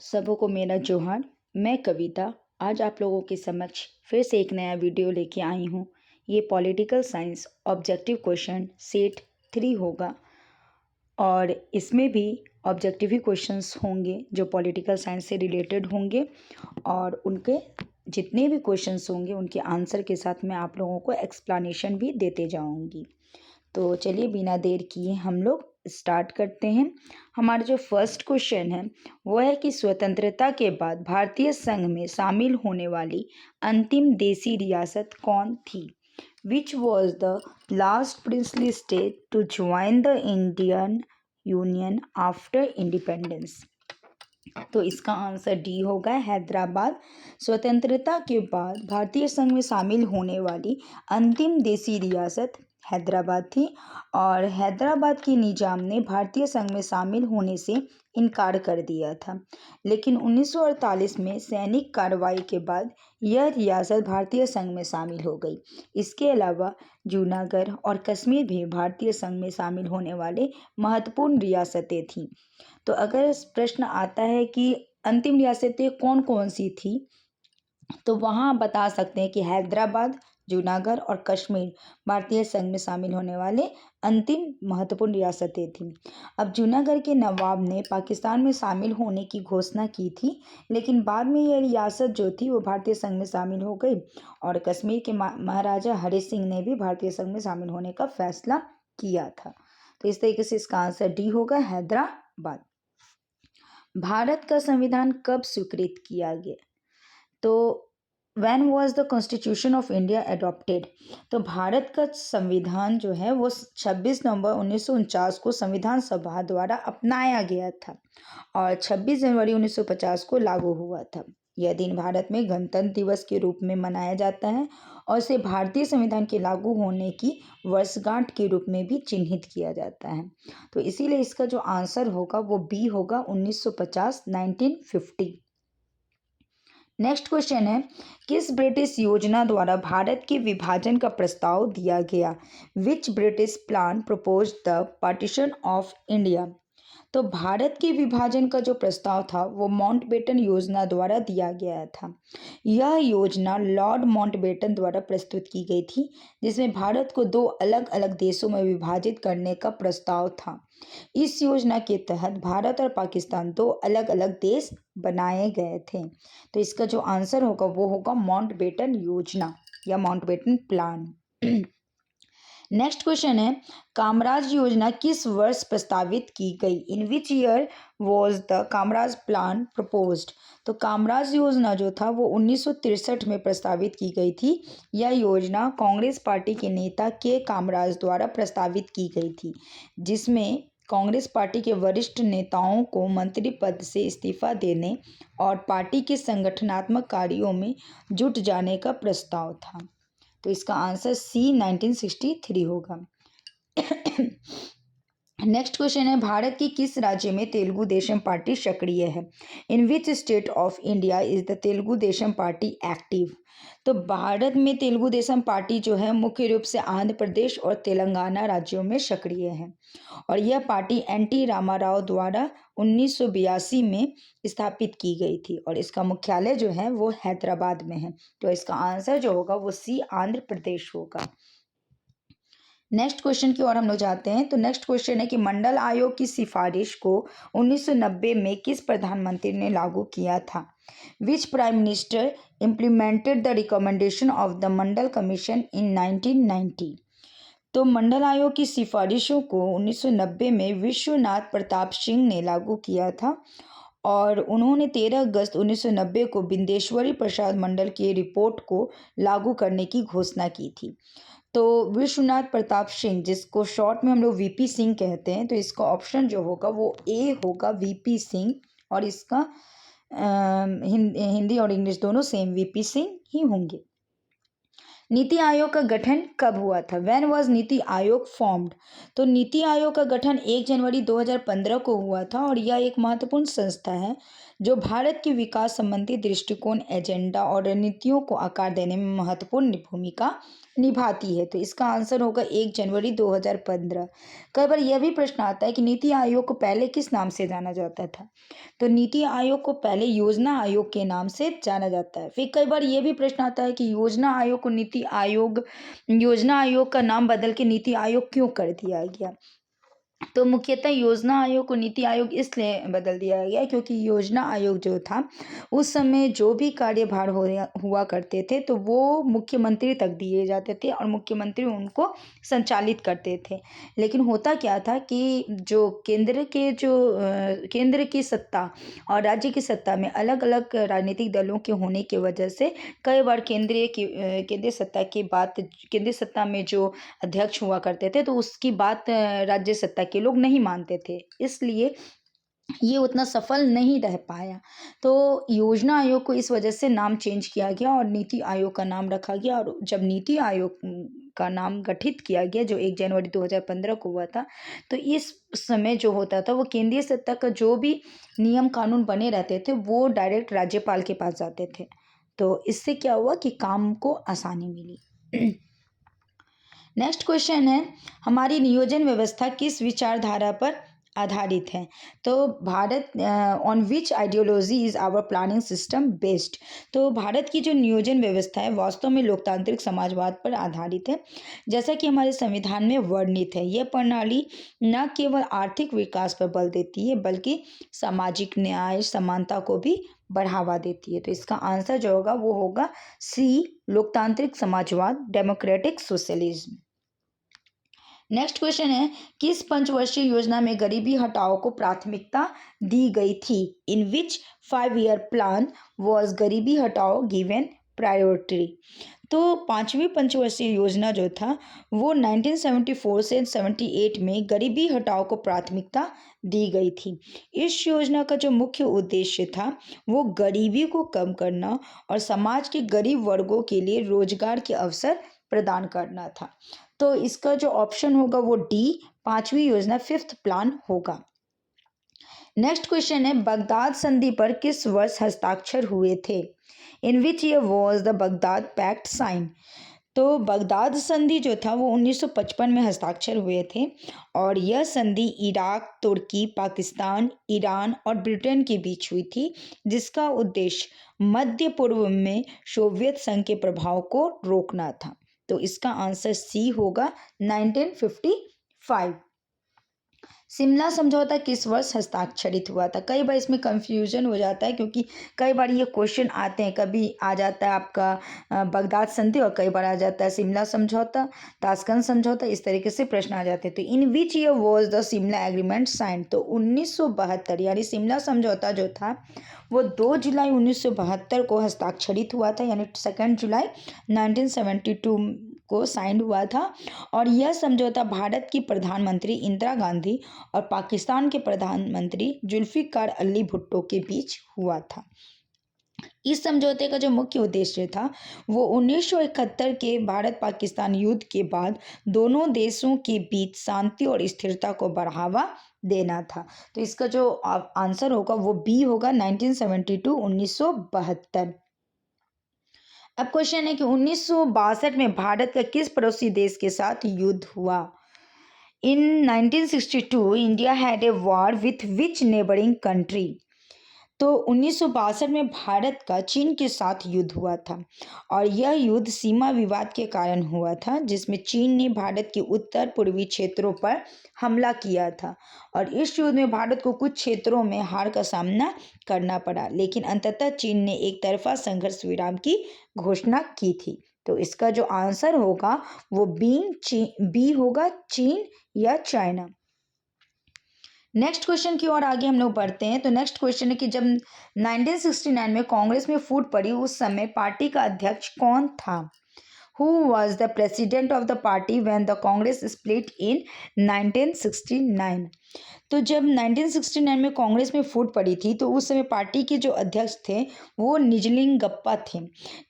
सबको मेरा जोहार। मैं कविता आज आप लोगों के समक्ष फिर से एक नया वीडियो लेके आई हूँ। ये political science objective question set 3 होगा और इसमें भी ऑब्जेक्टिव ही क्वेश्चंस होंगे जो पॉलिटिकल साइंस से रिलेटेड होंगे और उनके जितने भी क्वेश्चंस होंगे उनके आंसर के साथ मैं आप लोगों को एक्सप्लेनेशन भी देते जाऊँगी। तो चलिए बिना देर किए हम लोग स्टार्ट करते हैं। हमारा जो फर्स्ट क्वेश्चन है वो है कि स्वतंत्रता के बाद भारतीय संघ में शामिल होने वाली अंतिम देसी रियासत कौन थी? Which was the last princely state to join the Indian union after independence? तो इसका आंसर डी होगा, हैदराबाद। स्वतंत्रता के बाद भारतीय संघ में शामिल होने वाली अंतिम देसी रियासत हैदराबाद थी और हैदराबाद के निजाम ने भारतीय संघ में शामिल होने से इनकार कर दिया था, लेकिन 1948 में सैनिक कार्रवाई के बाद यह रियासत भारतीय संघ में शामिल हो गई। इसके अलावा जूनागढ़ और कश्मीर भी भारतीय संघ में शामिल होने वाले महत्वपूर्ण रियासतें थीं। तो अगर प्रश्न आता है कि अंतिम रियासतें कौन कौन सी थी, तो वहाँ बता सकते हैं कि हैदराबाद, जूनागढ़ और कश्मीर भारतीय संघ में शामिल होने वाले अंतिम महत्वपूर्ण रियासतें थीं। अब जूनागढ़ के नवाब ने पाकिस्तान में शामिल होने की घोषणा की थी, लेकिन बाद में यह रियासत जो थी वो भारतीय संघ में शामिल हो गई और कश्मीर के महाराजा हरि सिंह ने भी भारतीय संघ में शामिल होने का फैसला किया था। तो इस तरीके से इसका आंसर डी होगा, हैदराबाद। भारत का संविधान कब स्वीकृत किया गया? तो when was the constitution of India adopted? तो भारत का संविधान जो है वो 26 नवंबर 1949 को संविधान सभा द्वारा अपनाया गया था और 26 जनवरी 1950 को लागू हुआ था। यह दिन भारत में गणतंत्र दिवस के रूप में मनाया जाता है और इसे भारतीय संविधान के लागू होने की वर्षगांठ के रूप में भी चिन्हित किया जाता है। तो इसीलिए इसका जो आंसर होगा वो बी होगा, 1950, 1950। नेक्स्ट क्वेश्चन है, किस ब्रिटिश योजना द्वारा भारत के विभाजन का प्रस्ताव दिया गया? विच British plan propose the partition of India? तो भारत के विभाजन का जो प्रस्ताव था वो माउंटबेटन योजना द्वारा दिया गया था। यह योजना लॉर्ड माउंटबेटन द्वारा प्रस्तुत की गई थी, जिसमें भारत को 2 अलग अलग देशों में विभाजित करने का प्रस्ताव था। इस योजना के तहत भारत और पाकिस्तान 2 अलग अलग देश बनाए गए थे। तो इसका जो आंसर होगा वो होगा माउंटबेटन योजना या माउंटबेटन प्लान। नेक्स्ट क्वेश्चन है, कामराज योजना किस वर्ष प्रस्तावित की गई? In which year was the Kamaraj plan proposed? तो कामराज योजना जो था वो 1963 में प्रस्तावित की गई थी। यह योजना कांग्रेस पार्टी के नेता के कामराज द्वारा प्रस्तावित की गई थी, जिसमें कांग्रेस पार्टी के वरिष्ठ नेताओं को मंत्री पद से इस्तीफा देने और पार्टी के संगठनात्मक कार्यों में जुट जाने का प्रस्ताव था। तो इसका आंसर सी 1963 होगा। नेक्स्ट क्वेश्चन है, भारत के किस राज्य में तेलुगु देशम पार्टी सक्रिय है? In which state of India is the Telugu Desam party active? तो भारत में तेलुगु देशम पार्टी जो है मुख्य रूप से आंध्र प्रदेश और तेलंगाना राज्यों में सक्रिय है और यह पार्टी एनटी रामाराव द्वारा 1982 में स्थापित की गई थी और इसका मुख्यालय जो है वो हैदराबाद में है। तो इसका आंसर जो होगा वो सी आंध्र प्रदेश होगा। नेक्स्ट क्वेश्चन की ओर हम लोग जाते हैं। तो नेक्स्ट क्वेश्चन है कि मंडल आयोग की सिफारिश को 1990 में किस प्रधानमंत्री ने लागू किया था? Which prime minister implemented the recommendation of the Mandal commission in 1990? तो मंडल आयोग की सिफारिशों को 1990 में विश्वनाथ प्रताप सिंह ने लागू किया था और उन्होंने 13 अगस्त 1990 को बिंदेश्वरी प्रसाद मंडल की रिपोर्ट को लागू करने की घोषणा की थी। तो विश्वनाथ प्रताप सिंह, जिसको शॉर्ट में हम लोग वीपी सिंह कहते हैं, तो इसका ऑप्शन जो होगा वो ए होगा, वीपी सिंह। और इसका हिंदी और इंग्लिश दोनों सेम वीपी सिंह ही होंगे। नीति आयोग का गठन कब हुआ था? When was NITI Aayog formed? तो नीति आयोग का गठन 1 जनवरी 2015 को हुआ था और यह एक महत्वपूर्ण संस्था है जो भारत के विकास संबंधी दृष्टिकोण, एजेंडा और रणनीतियों को आकार देने में महत्वपूर्ण भूमिका निभाती है? तो इसका आंसर होगा 1 जनवरी 2015। कई बार यह भी प्रश्न आता है कि नीति आयोग को पहले किस नाम से जाना जाता था? तो नीति आयोग को पहले योजना आयोग के नाम से जाना जाता है। फिर कई बार ये भी प्रश्न आता है कि योजना आयोग का नाम बदल के नीति आयोग क्यों कर दिया गया? तो मुख्यतः योजना आयोग को नीति आयोग इसलिए बदल दिया गया क्योंकि योजना आयोग जो था उस समय जो भी कार्यभार हुआ करते थे तो वो मुख्यमंत्री तक दिए जाते थे और मुख्यमंत्री उनको संचालित करते थे। लेकिन होता क्या था कि जो केंद्र की सत्ता और राज्य की सत्ता में अलग अलग राजनीतिक दलों के होने की वजह से कई बार केंद्रीय सत्ता में जो अध्यक्ष हुआ करते थे तो उसकी बात राज्य सत्ता के लोग नहीं मानते थे, इसलिए ये उतना सफल नहीं रह पाया। तो योजना आयोग को इस वजह से नाम चेंज किया गया और नीति आयोग का नाम रखा गया। और जब नीति आयोग का नाम गठित किया गया जो 1 जनवरी 2015 को हुआ था, तो इस समय जो होता था वो केंद्रीय सत्ता का जो भी नियम कानून बने रहते थे वो डायरेक्ट राज्यपाल के पास जाते थे। तो इससे क्या हुआ कि काम को आसानी मिली। नेक्स्ट क्वेश्चन है, हमारी नियोजन व्यवस्था किस विचारधारा पर आधारित है? तो Bharat on which ideology is our planning system based? तो भारत की जो नियोजन व्यवस्था है वास्तव में लोकतांत्रिक समाजवाद पर आधारित है। जैसा कि हमारे संविधान में वर्णित है, यह प्रणाली न केवल आर्थिक विकास पर बल देती है बल्कि सामाजिक न्याय समानता को भी बढ़ावा देती है। तो इसका आंसर जो होगा वो होगा सी, लोकतांत्रिक समाजवाद, डेमोक्रेटिक सोशलिज्म। नेक्स्ट क्वेश्चन है, किस पंचवर्षीय योजना में गरीबी हटाओ को प्राथमिकता दी गई थी? इन विच 5 ईयर प्लान वॉज गरीबी हटाओ गिवन प्रायोरिटी? तो 5वीं पंचवर्षीय योजना जो था वो 1974 से 78 में गरीबी हटाओ को प्राथमिकता दी गई थी। इस योजना का जो मुख्य उद्देश्य था वो गरीबी को कम करना और समाज के गरीब वर्गों के लिए रोजगार के अवसर प्रदान करना था। तो इसका जो ऑप्शन होगा वो डी, 5वीं योजना, 5th प्लान होगा। नेक्स्ट क्वेश्चन है, बगदाद संधि पर किस वर्ष हस्ताक्षर हुए थे? In which year was the Baghdad pact sign? तो बगदाद संधि जो था वो 1955 में हस्ताक्षर हुए थे और यह संधि इराक, तुर्की, पाकिस्तान, ईरान और ब्रिटेन के बीच हुई थी, जिसका उद्देश्य मध्य पूर्व में सोवियत संघ के प्रभाव को रोकना था। तो इसका आंसर सी होगा 1955। शिमला समझौता किस वर्ष हस्ताक्षरित हुआ था? कई बार इसमें कंफ्यूजन हो जाता है क्योंकि कई बार ये क्वेश्चन आते हैं, कभी आ जाता है आपका बगदाद संधि और कई बार आ जाता है शिमला समझौता, ताशकंद समझौता, इस तरीके से प्रश्न आ जाते हैं। तो in which year was the Shimla agreement sign? तो 1972 यानी शिमला समझौता जो था वो 2 जुलाई 1972 को हस्ताक्षरित हुआ था, यानी 2 जुलाई 1972 को साइन हुआ था। और यह समझौता भारत की प्रधानमंत्री इंदिरा गांधी और पाकिस्तान के प्रधानमंत्री जुल्फिकार अली भुट्टो के बीच हुआ था। इस समझौते का जो मुख्य उद्देश्य था वो 1971 के भारत पाकिस्तान युद्ध के बाद दोनों देशों के बीच शांति और स्थिरता को बढ़ावा देना था। तो इसका जो आंसर होगा वो बी होगा, 1972। अब क्वेश्चन है कि 1962 में भारत का किस पड़ोसी देश के साथ युद्ध हुआ? इन 1962 India had a war with which neighbouring country? तो 1962 में भारत का चीन के साथ युद्ध हुआ था और यह युद्ध सीमा विवाद के कारण हुआ था, जिसमें चीन ने भारत के उत्तर पूर्वी क्षेत्रों पर हमला किया था और इस युद्ध में भारत को कुछ क्षेत्रों में हार का सामना करना पड़ा, लेकिन अंततः चीन ने एक तरफा संघर्ष विराम की घोषणा की थी। तो इसका जो आंसर होगा वो बी होगा, चीन या चाइना। नेक्स्ट क्वेश्चन की ओर आगे हम लोग बढ़ते हैं। तो नेक्स्ट क्वेश्चन है कि जब 1969 में कांग्रेस में फूट पड़ी उस समय पार्टी का अध्यक्ष कौन था? Who was the president of the party when the Congress split in 1969? तो जब 1969 में कांग्रेस में फूट पड़ी थी तो उस समय पार्टी के जो अध्यक्ष थे वो निजलिंगप्पा थे।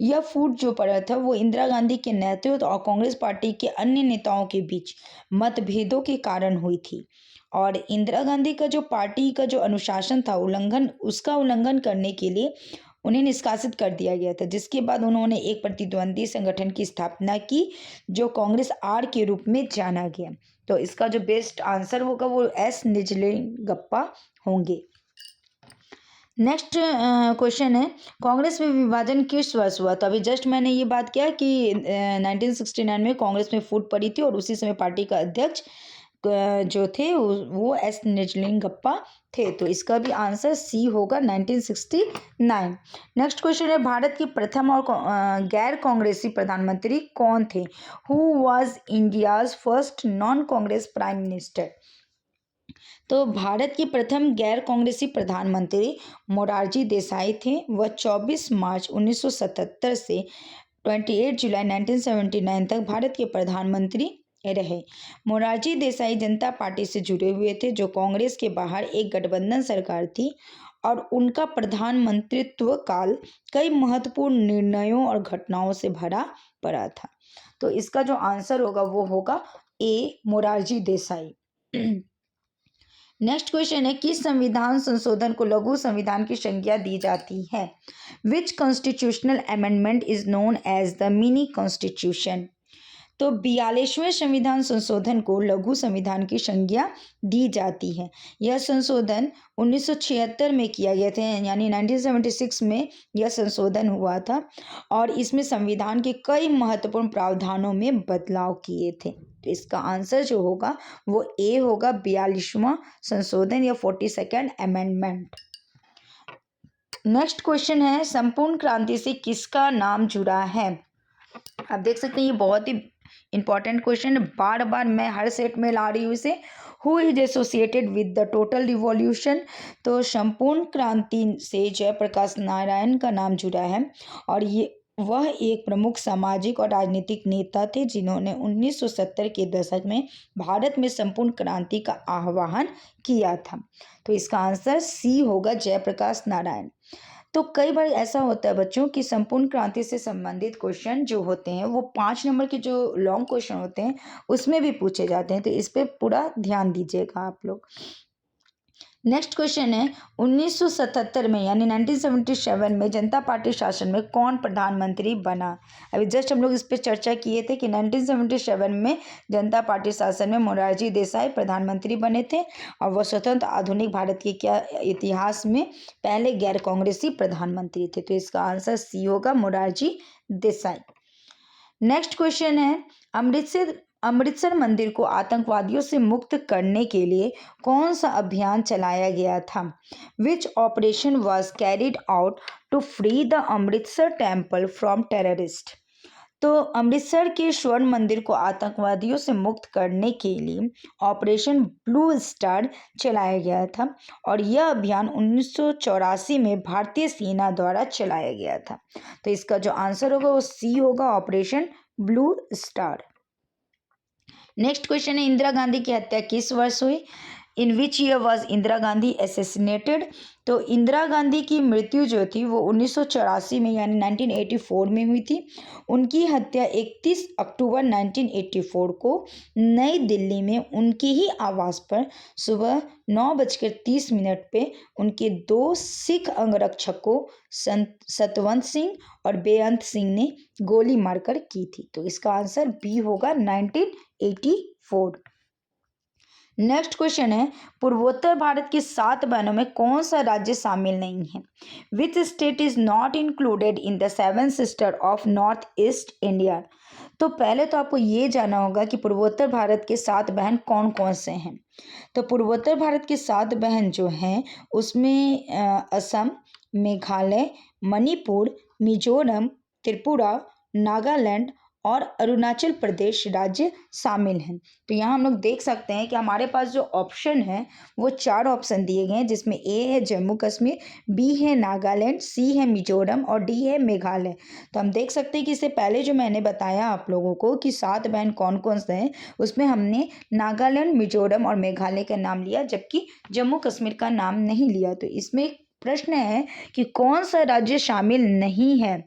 यह फूट जो पड़ा था वो इंदिरा गांधी के नेतृत्व और कांग्रेस पार्टी के अन्य नेताओं के बीच मतभेदों के कारण हुई थी और इंदिरा गांधी का जो पार्टी का जो अनुशासन था उसका उल्लंघन करने के लिए उन्हें निष्कासित कर दिया गया था, जिसके बाद उन्होंने एक प्रतिद्वंदी संगठन की स्थापना की जो कांग्रेस आर के रूप में जाना गया। तो इसका जो बेस्ट आंसर होगा वो एस निजलिंगप्पा होंगे। नेक्स्ट क्वेश्चन है, कांग्रेस में विभाजन किस वर्ष हुआ? तो अभी जस्ट मैंने ये बात किया कि 1969 में कांग्रेस में फूट पड़ी थी और उसी समय पार्टी का अध्यक्ष जो थे वो एस निजलिंगप्पा थे। तो इसका भी आंसर सी होगा 1969। नेक्स्ट क्वेश्चन है, भारत के प्रथम और गैर कांग्रेसी प्रधानमंत्री कौन थे? Who was India's first non Congress prime minister? तो भारत के प्रथम गैर कांग्रेसी प्रधानमंत्री मोरारजी देसाई थे। वह 24 मार्च 1977 से 28 जुलाई 1979 तक भारत के प्रधानमंत्री रहे। मोरारजी देसाई जनता पार्टी से जुड़े हुए थे, जो कांग्रेस के बाहर एक गठबंधन सरकार थी, और उनका प्रधानमंत्रित्व काल कई महत्वपूर्ण निर्णयों और घटनाओं से भरा पड़ा था। तो इसका जो आंसर होगा वो होगा ए मोरारजी देसाई। नेक्स्ट क्वेश्चन है, किस संविधान संशोधन को लघु संविधान की संज्ञा दी जाती है? Which constitutional amendment is known as the mini constitution? तो 42वें संविधान संशोधन को लघु संविधान की संज्ञा दी जाती है। यह संशोधन 1976 में किया गया था, यानी 1976 में यह संशोधन हुआ था, और इसमें संविधान के कई महत्वपूर्ण प्रावधानों में बदलाव किए थे। तो इसका आंसर जो होगा वो ए होगा, 42वां संशोधन या 42nd अमेंडमेंट। नेक्स्ट क्वेश्चन है, संपूर्ण क्रांति से किसका नाम जुड़ा है? आप देख सकते हैं ये बहुत ही इंपॉर्टेंट क्वेश्चन, बार बार मैं हर सेट में ला रही हूँ इसे। Who is associated with the total revolution? तो संपूर्ण क्रांति से जयप्रकाश नारायण का नाम जुड़ा है, और ये वह एक प्रमुख सामाजिक और राजनीतिक नेता थे जिन्होंने 1970 के दशक में भारत में संपूर्ण क्रांति का आह्वान किया था। तो इसका आंसर सी होगा, जयप्रकाश नारायण। तो कई बार ऐसा होता है बच्चों कि संपूर्ण क्रांति से संबंधित क्वेश्चन जो होते हैं वो 5 नंबर के जो लॉन्ग क्वेश्चन होते हैं उसमें भी पूछे जाते हैं, तो इस पे पूरा ध्यान दीजिएगा आप लोग। नेक्स्ट क्वेश्चन है, 1977 में यानी 1977 में जनता पार्टी शासन में कौन प्रधानमंत्री बना? अभी जस्ट हम लोग इस पर चर्चा किए थे कि 1977 में जनता पार्टी शासन में मोरारजी देसाई प्रधानमंत्री बने थे, और वह स्वतंत्र आधुनिक भारत के क्या इतिहास में पहले गैर कांग्रेसी प्रधानमंत्री थे। तो इसका आंसर सी होगा, मोरारजी देसाई। नेक्स्ट क्वेश्चन है, अमृतसर मंदिर को आतंकवादियों से मुक्त करने के लिए कौन सा अभियान चलाया गया था? Which operation was carried out to free the Amritsar temple from terrorist? तो अमृतसर के स्वर्ण मंदिर को आतंकवादियों से मुक्त करने के लिए ऑपरेशन ब्लू स्टार चलाया गया था, और यह अभियान 1984 में भारतीय सेना द्वारा चलाया गया था। तो इसका जो आंसर होगा वो सी होगा, Operation Blue Star. Next question है, इंदिरा गांधी की हत्या किस वर्ष हुई? In which year was Indira Gandhi assassinated? तो इंदिरा गांधी की मृत्यु जो थी वो 1984 में यानी 1984 में हुई थी। उनकी हत्या 31 अक्टूबर 1984 को नई दिल्ली में उनके ही आवास पर सुबह 9:30 पे उनके 2 सिख अंगरक्षकों सतवंत सिंह और बेअंत सिंह ने गोली मारकर की थी। तो इसका आंसर बी होगा, 1984। नेक्स्ट क्वेश्चन है, पूर्वोत्तर भारत की 7 बहनों में कौन सा राज्य शामिल नहीं है? विच state is not included in the 7 sister of north east India? तो पहले तो आपको ये जानना होगा कि पूर्वोत्तर भारत के 7 बहन कौन कौन से हैं। तो पूर्वोत्तर भारत के 7 बहन जो हैं उसमें असम, मेघालय, मणिपुर, मिजोरम, त्रिपुरा, नागालैंड और अरुणाचल प्रदेश राज्य शामिल हैं। तो यहाँ हम लोग देख सकते हैं कि हमारे पास जो ऑप्शन है वो 4 ऑप्शन दिए गए हैं, जिसमें ए है जम्मू कश्मीर, बी है नागालैंड, सी है मिजोरम और डी है मेघालय। तो हम देख सकते हैं कि इससे पहले जो मैंने बताया आप लोगों को कि 7 बहन कौन कौन से हैं, उसमें हमने नागालैंड, मिजोरम और मेघालय का नाम लिया, जबकि जम्मू कश्मीर का नाम नहीं लिया। तो इसमें प्रश्न है कि कौन सा राज्य शामिल नहीं है?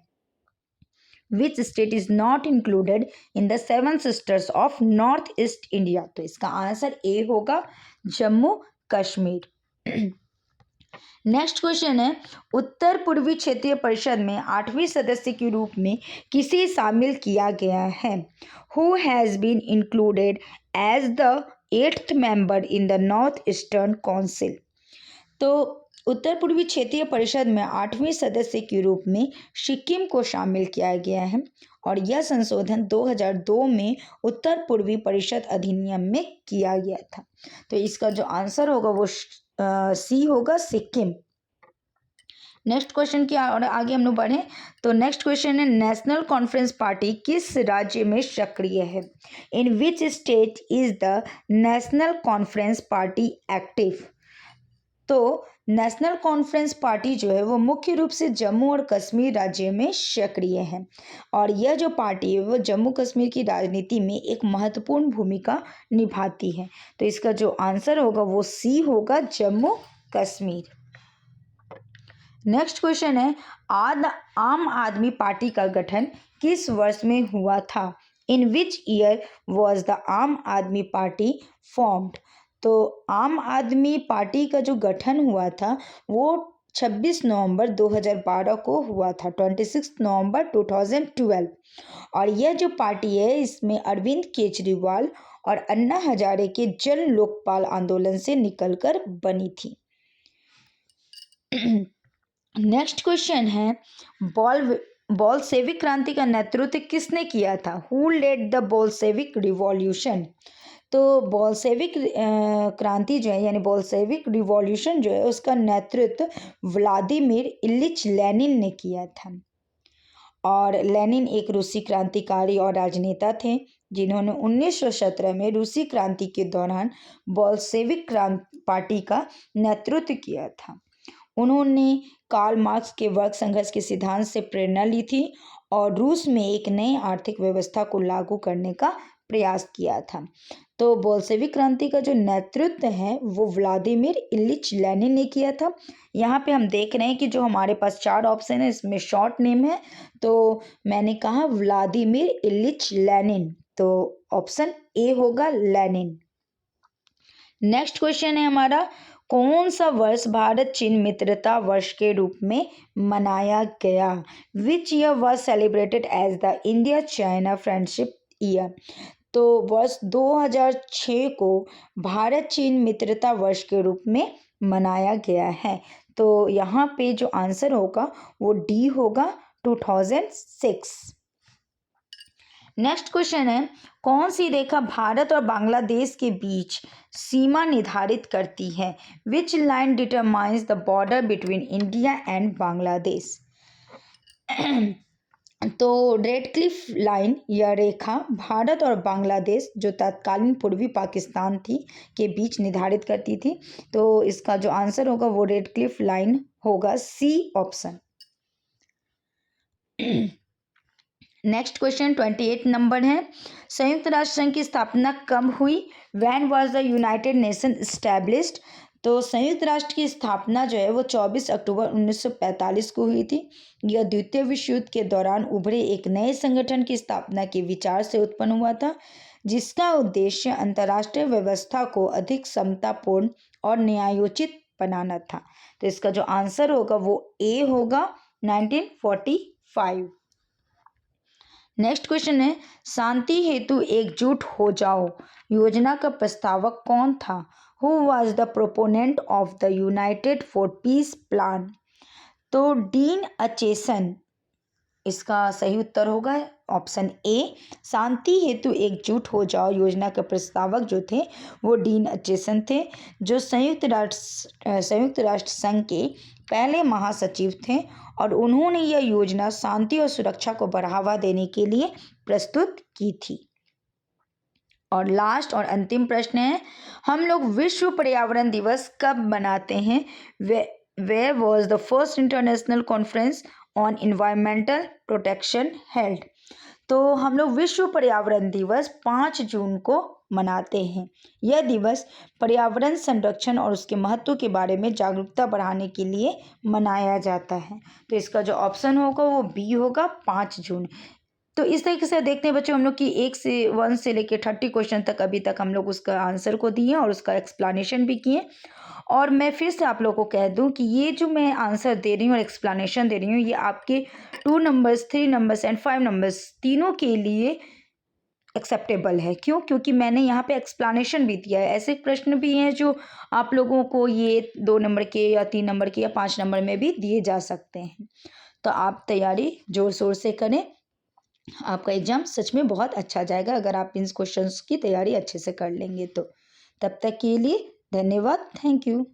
Which state is not included in the 7 sisters of North East India? तो इसका आंसर ए होगा, जम्मू कश्मीर। नेक्स्ट क्वेश्चन है, उत्तर पूर्वी क्षेत्रीय परिषद में 8वीं सदस्य के रूप में किसे शामिल किया गया है? Who has been included as the 8th member in the north eastern council? तो उत्तर पूर्वी क्षेत्रीय परिषद में 8वीं सदस्य के रूप में सिक्किम को शामिल किया गया है और यह संशोधन 2002 में उत्तर पूर्वी परिषद अधिनियम में किया गया था। तो इसका जो आंसर होगा वो सी होगा, सिक्किम। नेक्स्ट क्वेश्चन की और आगे हम लोग बढ़ें तो नेक्स्ट क्वेश्चन है, नेशनल कॉन्फ्रेंस पार्टी किस राज्य में सक्रिय है? In which state is the National Conference party active? तो नेशनल कॉन्फ्रेंस पार्टी जो है वो मुख्य रूप से जम्मू और कश्मीर राज्य में सक्रिय है और यह जो पार्टी है वो जम्मू कश्मीर की राजनीति में एक महत्वपूर्ण भूमिका निभाती है। तो इसका जो आंसर होगा वो सी होगा, जम्मू कश्मीर। नेक्स्ट क्वेश्चन है, आम आदमी पार्टी का गठन किस वर्ष में हुआ था? इन विच ईयर वॉज द आम आदमी पार्टी फॉर्म्ड? तो आम आदमी पार्टी का जो गठन हुआ था वो 26 नवंबर 2012 को हुआ था, 26 नवंबर 2012। और यह जो पार्टी है इसमें अरविंद केजरीवाल और अन्ना हजारे के जन लोकपाल आंदोलन से निकलकर बनी थी। नेक्स्ट क्वेश्चन है, बोल्शेविक क्रांति का नेतृत्व किसने किया था? Who led the Bolshevik revolution? तो बोल्शेविक क्रांति जो है यानी बोल्शेविक रिवॉल्यूशन जो है उसका नेतृत्व व्लादिमीर इलिच लेनिन ने किया था। और लेनिन एक रूसी क्रांतिकारी और राजनेता थे जिन्होंने 1917 में रूसी क्रांति के दौरान बोल्शेविक पार्टी का नेतृत्व किया था। उन्होंने कार्ल मार्क्स के वर्ग संघर्ष के सिद्धांत से प्रेरणा ली थी और रूस में एक नई आर्थिक व्यवस्था को लागू करने का प्रयास किया था। तो बोल्शेविक क्रांति का जो नेतृत्व है वो व्लादिमीर इलिच लेनिन ने किया था। यहाँ पे हम देख रहे हैं कि जो हमारे पास 4 ऑप्शन है इसमें शॉर्ट नेम है, तो मैंने कहा व्लादिमीर इलिच लेनिन, तो ऑप्शन ए होगा, लेनिन। नेक्स्ट क्वेश्चन है हमारा, कौन सा वर्ष भारत चीन मित्रता वर्ष के रूप में मनाया गया? Which year was celebrated as the India China friendship year? तो वर्ष 2006 को भारत चीन मित्रता वर्ष के रूप में मनाया गया है। तो यहाँ पे जो आंसर होगा वो डी होगा, 2006। नेक्स्ट क्वेश्चन है, कौन सी रेखा भारत और बांग्लादेश के बीच सीमा निर्धारित करती है? Which line determines the border between India and Bangladesh? तो रेड क्लिफ लाइन या रेखा भारत और बांग्लादेश जो तत्कालीन पूर्वी पाकिस्तान थी के बीच निर्धारित करती थी। तो इसका जो आंसर होगा वो रेड क्लिफ लाइन होगा, C option. Next question 28 number है, संयुक्त राष्ट्र संघ की स्थापना कब हुई? When was the United Nation established? तो संयुक्त राष्ट्र की स्थापना जो है वो 24 अक्टूबर 1945 को हुई थी। यह द्वितीय विश्व युद्ध के दौरान उभरे एक नए संगठन की स्थापना के विचार से उत्पन्न हुआ था जिसका उद्देश्य अंतर्राष्ट्रीय व्यवस्था को अधिक समतापूर्ण और न्यायोचित बनाना था। तो इसका जो आंसर होगा वो ए होगा, 1945। नेक्स्ट क्वेश्चन है, शांति हेतु एकजुट हो जाओ योजना का प्रस्तावक कौन था? Who was the proponent of the United for piece plan? तो डीन अचेसन इसका सही उत्तर होगा, ऑप्शन ए। शांति हेतु एकजुट हो जाओ योजना के प्रस्तावक जो थे वो डीन अचेसन थे जो संयुक्त राष्ट्र संघ के पहले महासचिव थे और उन्होंने यह योजना शांति और सुरक्षा को बढ़ावा देने के लिए प्रस्तुत की थी। और लास्ट और अंतिम प्रश्न है, हम लोग विश्व पर्यावरण दिवस कब मनाते हैं? Where was the first international conference on environmental protection held? तो हम लोग विश्व पर्यावरण दिवस 5 जून को मनाते हैं। यह दिवस पर्यावरण संरक्षण और उसके महत्व के बारे में जागरूकता बढ़ाने के लिए मनाया जाता है। तो इसका जो ऑप्शन होगा वो बी होगा, 5 जून। तो इस तरीके से देखते हैं बच्चों हम लोग कि 1 से लेकर 30 क्वेश्चन तक अभी तक हम लोग उसका आंसर को दिए और उसका एक्सप्लेनेशन भी किए। और मैं फिर से आप लोगों को कह दूं कि ये जो मैं आंसर दे रही हूँ और एक्सप्लेनेशन दे रही हूँ, ये आपके 2 नंबर्स, 3 नंबर्स एंड 5 नंबर्स तीनों के लिए एक्सेप्टेबल है। क्यों? क्योंकि मैंने यहाँ पे एक्सप्लेनेशन भी दिया है। ऐसे प्रश्न भी हैं जो आप लोगों को ये 2 नंबर के या 3 नंबर के या 5 नंबर में भी दिए जा सकते हैं। तो आप तैयारी ज़ोर-शोर से करें। आपका एग्ज़ाम सच में बहुत अच्छा जाएगा अगर आप इन क्वेश्चंस की तैयारी अच्छे से कर लेंगे तो। तब तक के लिए धन्यवाद। Thank you.